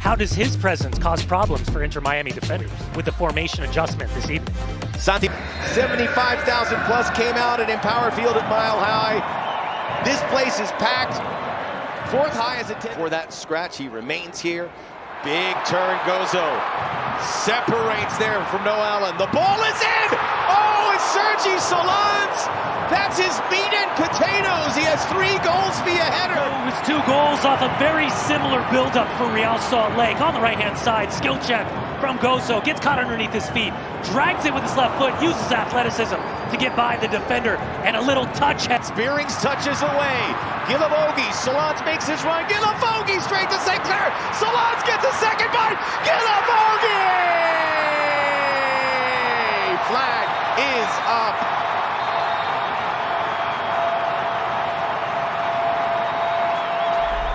how does his presence cause problems for Inter Miami defenders with the formation adjustment this evening? Santi, 75,000 plus came out at Empower Field at Mile High. This place is packed. Fourth highest attendance. For that scratch, he remains here. Big turn, Gozo. Separates there from Noah Allen. The ball is in! Oh, it's Sergi Solans! That's his meat and potatoes. He has 3 goals via header. It was 2 goals off a very similar build-up for Real Salt Lake. On the right-hand side, skill check from Gozo. Gets caught underneath his feet. Drags it with his left foot. Uses athleticism to get by the defender. And a little touch. Spearings touches away. Gilavogi. Solans makes his run. Gilavogi straight to St. Clair. Solans gets a second bite. Gilavogi! Flag is up.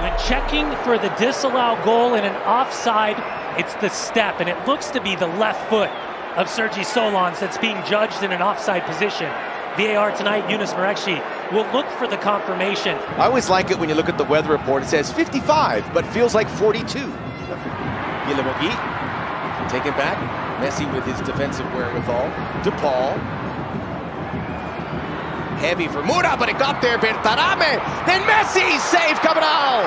When checking for the disallowed goal in an offside, it's the step, and it looks to be the left foot of Sergi Solans that's being judged in an offside position. VAR tonight, Yunus Merekci will look for the confirmation. I always like it when you look at the weather report. It says 55, but feels like 42. Gilavogi, taken back. Messi with his defensive wherewithal. DePaul. Heavy for Mura, but it got there. Bertarame. Then Messi save Cabral.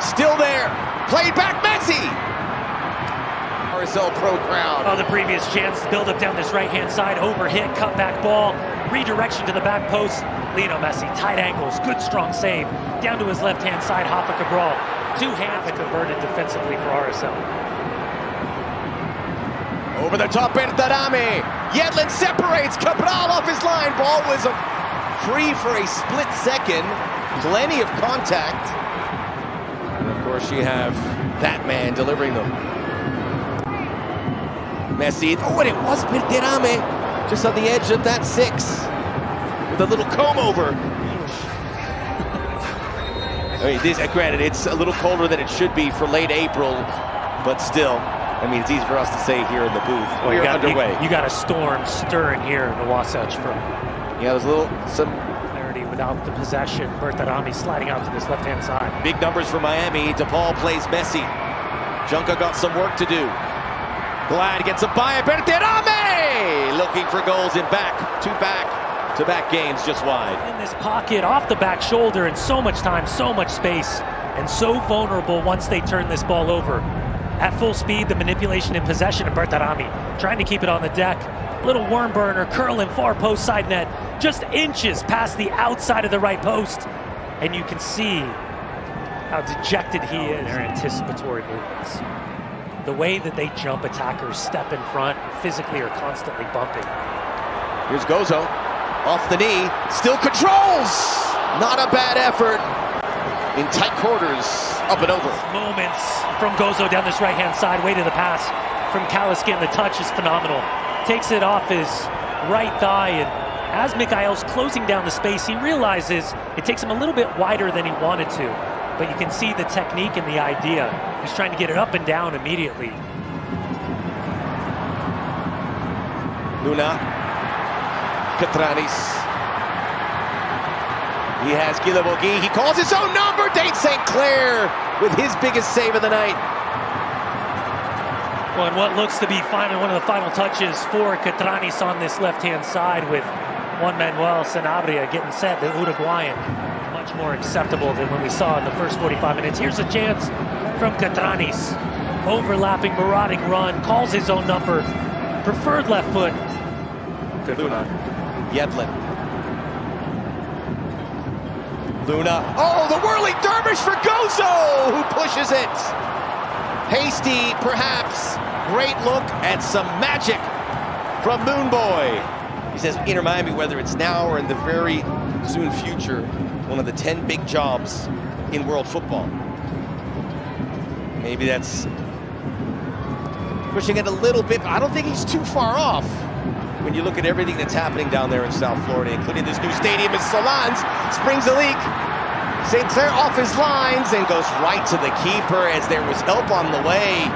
Still there. Played back Messi. RSL Pro crowd. Oh, the previous chance. Build up down this right-hand side. Overhit, cutback ball. Redirection to the back post. Lionel Messi, tight angles. Good strong save. Down to his left-hand side. Rafa Cabral. 2 hands converted defensively for RSL. Over the top, Bertarame. Yedlin separates Cabral off his line. Ball was free for a split second. Plenty of contact. And of course, you have that man delivering them. Messi. Oh, and it was Bertarame. Just on the edge of that 6. With a little comb over. I mean, granted, it's a little colder than it should be for late April, but still. I mean, it's easy for us to say here in the booth. Well, We're underway. You got a storm stirring here in the Wasatch Front. Yeah, there's some clarity without the possession. Bertarame sliding out to this left-hand side. big numbers for Miami. DePaul plays Messi. Junca got some work to do. Glad gets a buy. Bertarame looking for goals in back-to-back games just wide. In this pocket, off the back shoulder, and so much time, so much space, and so vulnerable once they turn this ball over. At full speed, the manipulation and possession of Bertarame, trying to keep it on the deck. Little worm burner, curling far post side net, just inches past the outside of the right post. And you can see how dejected he is. Their anticipatory movements. The way that they jump attackers, step in front, physically are constantly bumping. Here's Gozo, off the knee, still controls! Not a bad effort. In tight quarters, up and over. Moments from Gozo down this right-hand side, way to the pass from Kalaskin. The touch is phenomenal. Takes it off his right thigh, and as Mikhail's closing down the space, he realizes it takes him a little bit wider than he wanted to. But you can see the technique and the idea. He's trying to get it up and down immediately. Luna, Catranis. He has Gilavogi. He calls his own number. Dane St. Clair with his biggest save of the night. Well, and what looks to be one of the final touches for Catranis on this left-hand side with Juan Manuel Sanabria getting set, the Uruguayan. Much more acceptable than when we saw in the first 45 minutes. Here's a chance from Catranis. Overlapping, marauding run, calls his own number. Preferred left foot. Good Luna. Yedlin. Luna. Oh, the whirling dervish for Gozo, who pushes it. Hasty, perhaps. Great look at some magic from Moon Boy. He says Inter Miami, whether it's now or in the very soon future, one of the 10 big jobs in world football. Maybe that's pushing it a little bit. I don't think he's too far off when you look at everything that's happening down there in South Florida, including this new stadium as Solans springs a leak. St. Clair off his lines and goes right to the keeper as there was help on the way.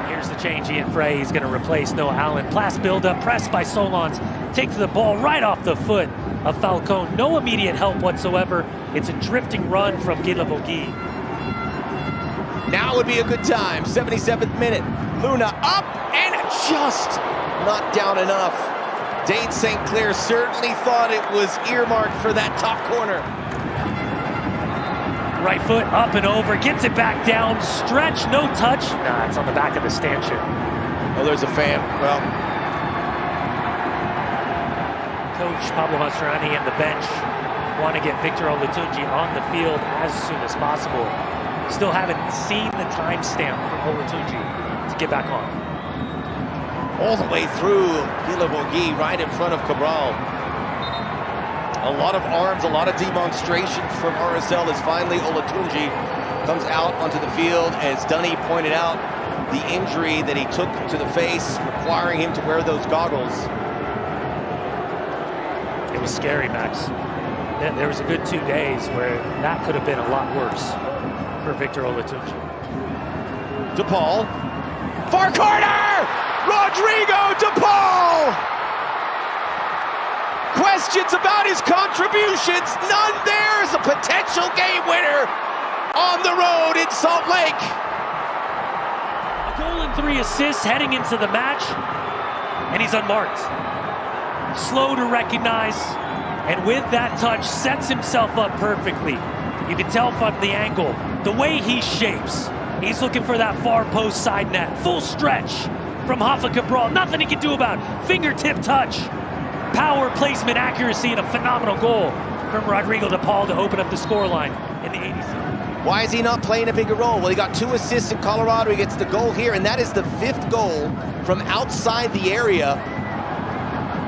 Here's the change. Ian Frey, he's going to replace Noah Allen. Pass build-up, pressed by Solans. Takes the ball right off the foot of Falcone. No immediate help whatsoever. It's a drifting run from Gilavogi. Now would be a good time. 77th minute. Luna up and just not down enough. Dane St. Clair certainly thought it was earmarked for that top corner. Right foot up and over, gets it back down, stretch, no touch. Nah, it's on the back of the stanchion. Oh, there's a fan. Well, Coach Pablo Mastroeni and the bench want to get Victor Olatunji on the field as soon as possible. Still haven't seen the timestamp from Olatunji to get back on. All the way through Guilherme right in front of Cabral. A lot of arms, a lot of demonstrations from RSL as finally Olatunji comes out onto the field. As Dunny pointed out, the injury that he took to the face, requiring him to wear those goggles. It was scary, Max. There was a good 2 days where that could have been a lot worse for Victor Olatunji. DePaul, far corner! Rodrigo DePaul! Questions about his contributions, none there as a potential game winner on the road in Salt Lake. A goal and 3 assists heading into the match, and he's unmarked. Slow to recognize, and with that touch, sets himself up perfectly. You can tell from the angle, the way he shapes. He's looking for that far post side net. Full stretch from Rafa Cabral. Nothing he can do about it. Fingertip touch. Power, placement, accuracy, and a phenomenal goal from Rodrigo DePaul to open up the scoreline in the 87th. Why is he not playing a bigger role? Well, he got 2 assists in Colorado. He gets the goal here, and that is the 5th goal from outside the area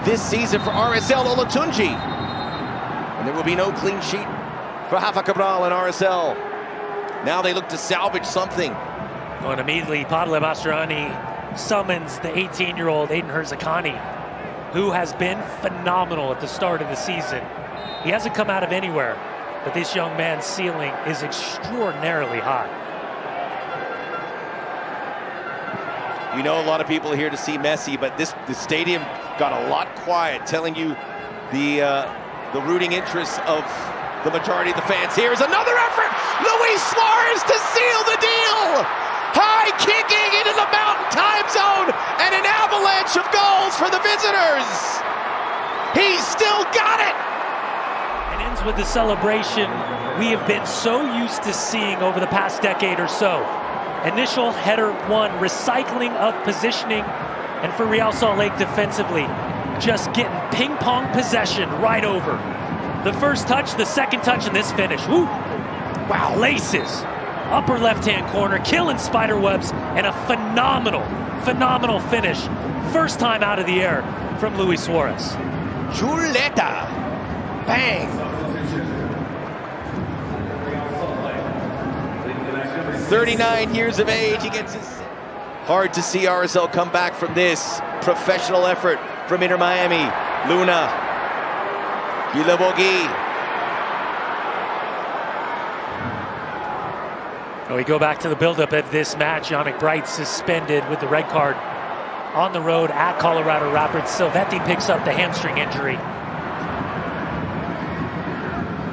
this season for RSL Olatunji. And there will be no clean sheet for Rafa Cabral and RSL. Now they look to salvage something. And immediately, Pablo Mastroeni summons the 18-year-old Aiden Herzakani, who has been phenomenal at the start of the season. He hasn't come out of anywhere, but this young man's ceiling is extraordinarily high. You know, a lot of people are here to see Messi, but the stadium got a lot quiet, telling you the rooting interests of the majority of the fans. Here is another effort. Luis Suarez to seal the deal. High kicking into the Mountain Time Zone, and an avalanche of goals for the visitors. He's still got it. And ends with the celebration we have been so used to seeing over the past decade or so. Initial header one, recycling of positioning, and for Real Salt Lake defensively, just getting ping pong possession right over. The first touch, the second touch, and this finish. Woo! Wow, laces. Upper left-hand corner, killing spider webs, and a phenomenal finish. First time out of the air from Luis Suarez. Chuleta. Bang. 39 years of age, he gets his... Hard to see RSL come back from this professional effort from Inter Miami. Luna. Guilherme. We go back to the buildup of this match. Yannick Bright suspended with the red card on the road at Colorado Rapids. Silvetti picks up the hamstring injury.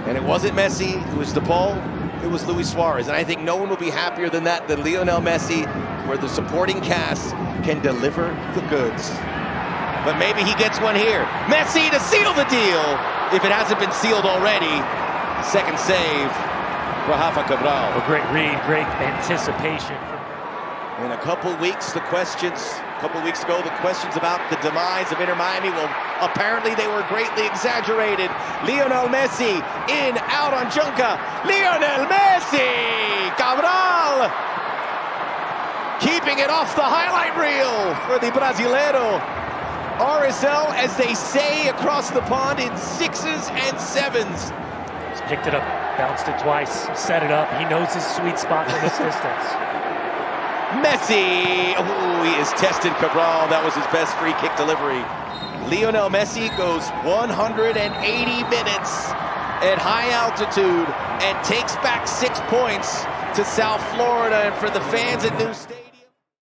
And it wasn't Messi, it was DePaul, it was Luis Suarez. And I think no one will be happier than Lionel Messi, where the supporting cast can deliver the goods. But maybe he gets one here. Messi to seal the deal, if it hasn't been sealed already. Second save for Rafa Cabral. A great read, great anticipation. In a couple weeks ago, the questions about the demise of Inter Miami, well, apparently they were greatly exaggerated. Lionel Messi in, out on Junca. Lionel Messi! Cabral! Keeping it off the highlight reel for the Brasileiro. RSL, as they say across the pond, in 6s and 7s. He's picked it up, bounced it twice, set it up. He knows his sweet spot from this distance. Messi, oh, he is tested Cabral. That was his best free kick delivery. Lionel Messi goes 180 minutes at high altitude and takes back 6 points to South Florida. And for the fans at New State.